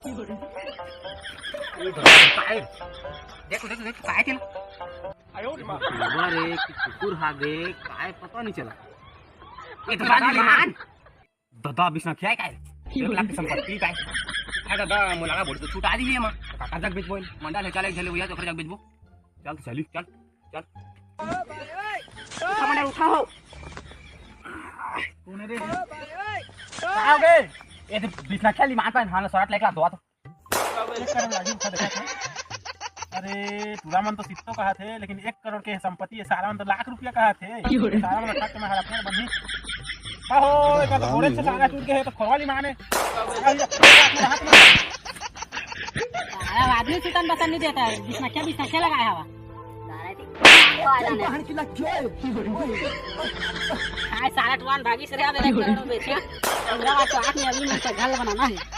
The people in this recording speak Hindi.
काय देखो देखो देखो काय केलं रे कुकुर हा दे काय पता नहीं चला ये तो मान दादा बिसना क्या काय 1 लाख की संपत्ति काय काय दादा मुलाला बोलतो छूट आधी ये मग काका जग बेच बोल मंडा ले चले चले भैया तो खर्च बेचबो चल चली चल चल कमांडर उठाओ कोने रे आओ बे ये तो बिसना खेली मान पाइन हां सराट लेकला दो तो अरे पूरा मन तो सित्तो कहा थे, लेकिन 1 करोड़ के संपत्ति है, सारा मन तो लाख रुपया कहा थे। सारा मन ठक में अपने बंधी आहो एक तो घोड़े से सारा टूट गए तो खोवाली माने सारा आदमी चिकन बसन नहीं देता है, बिसना क्या लगाया हवा सारा टुआन भागी से रे 1 करोड़ बेचा 15 तो आदमी अभी में घर बनाना है।